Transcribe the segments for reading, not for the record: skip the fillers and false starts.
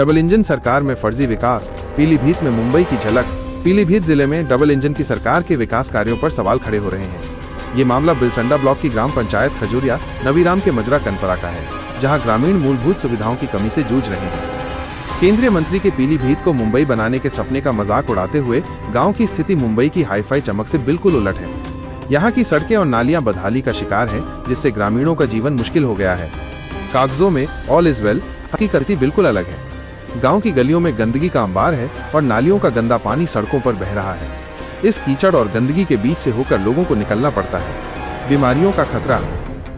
Double engine सरकार में फर्जी विकास, पीलीभीत में मुंबई की झलक। पीलीभीत जिले में डबल इंजन की सरकार के विकास कार्यों पर सवाल खड़े हो रहे हैं। ये मामला बिलसंडा ब्लॉक की ग्राम पंचायत खजूरिया नवीराम के मजरा कनपरा का है, जहां ग्रामीण मूलभूत सुविधाओं की कमी से जूझ रहे हैं। केंद्रीय मंत्री के पीलीभीत को मुंबई बनाने के सपने का मजाक उड़ाते हुए गांव की स्थिति मुंबई की हाईफाई चमक से बिल्कुल उलट है। यहाँ की सड़कें और नालियां बदहाली का शिकार हैं, जिससे ग्रामीणों का जीवन मुश्किल हो गया है। कागजों में ऑल इज वेल, हकीकत बिल्कुल अलग है। गांव की गलियों में गंदगी का अंबार है और नालियों का गंदा पानी सड़कों पर बह रहा है। इस कीचड़ और गंदगी के बीच से होकर लोगों को निकलना पड़ता है। बीमारियों का खतरा।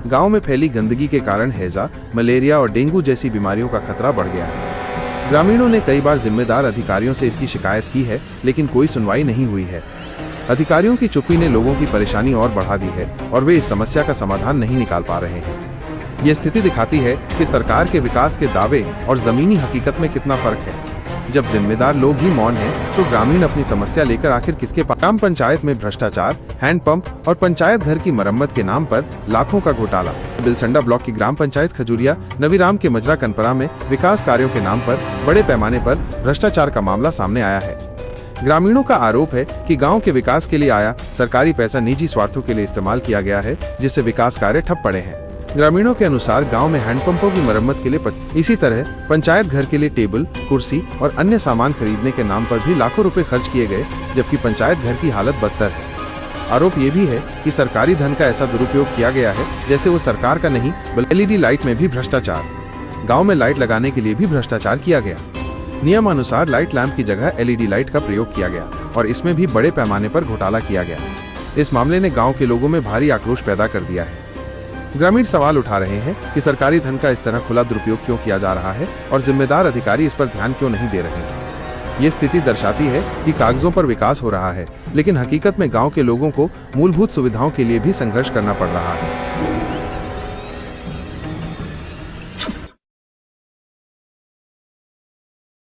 गांव में फैली गंदगी के कारण हैजा, मलेरिया और डेंगू जैसी बीमारियों का खतरा बढ़ गया है। ग्रामीणों ने कई बार जिम्मेदार अधिकारियों से इसकी शिकायत की है, लेकिन कोई सुनवाई नहीं हुई है। अधिकारियों की चुप्पी ने लोगों की परेशानी और बढ़ा दी है और वे इस समस्या का समाधान नहीं निकाल पा रहे हैं। ये स्थिति दिखाती है कि सरकार के विकास के दावे और जमीनी हकीकत में कितना फर्क है। जब जिम्मेदार लोग ही मौन हैं, तो ग्रामीण अपनी समस्या लेकर आखिर किसके पास? ग्राम पंचायत में भ्रष्टाचार, हैंडपंप और पंचायत घर की मरम्मत के नाम पर लाखों का घोटाला। बिलसंडा ब्लॉक की ग्राम पंचायत खजूरिया नवीराम के मजरा कनपरा में विकास कार्यों के नाम पर बड़े पैमाने पर भ्रष्टाचार का मामला सामने आया है। ग्रामीणों का आरोप है कि गांव के विकास के लिए आया सरकारी पैसा निजी स्वार्थों के लिए इस्तेमाल किया गया है, जिससे विकास कार्य ठप पड़े हैं। ग्रामीणों के अनुसार गांव में हैंडपंपों की मरम्मत के लिए इसी तरह पंचायत घर के लिए टेबल, कुर्सी और अन्य सामान खरीदने के नाम पर भी लाखों रुपए खर्च किए गए, जबकि पंचायत घर की हालत बदतर है। आरोप ये भी है कि सरकारी धन का ऐसा दुरुपयोग किया गया है जैसे वो सरकार का नहीं, बल्कि एलईडी लाइट में भी भ्रष्टाचार। गाँव में लाइट लगाने के लिए भी भ्रष्टाचार किया गया। नियमानुसार लाइट लैंप की जगह एलईडी लाइट का प्रयोग किया गया और इसमें भी बड़े पैमाने पर घोटाला किया गया। इस मामले ने गाँव के लोगों में भारी आक्रोश पैदा कर दिया है। ग्रामीण सवाल उठा रहे हैं कि सरकारी धन का इस तरह खुला दुरुपयोग क्यों किया जा रहा है और जिम्मेदार अधिकारी इस पर ध्यान क्यों नहीं दे रहे हैं। ये स्थिति दर्शाती है कि कागजों पर विकास हो रहा है, लेकिन हकीकत में गांव के लोगों को मूलभूत सुविधाओं के लिए भी संघर्ष करना पड़ रहा है।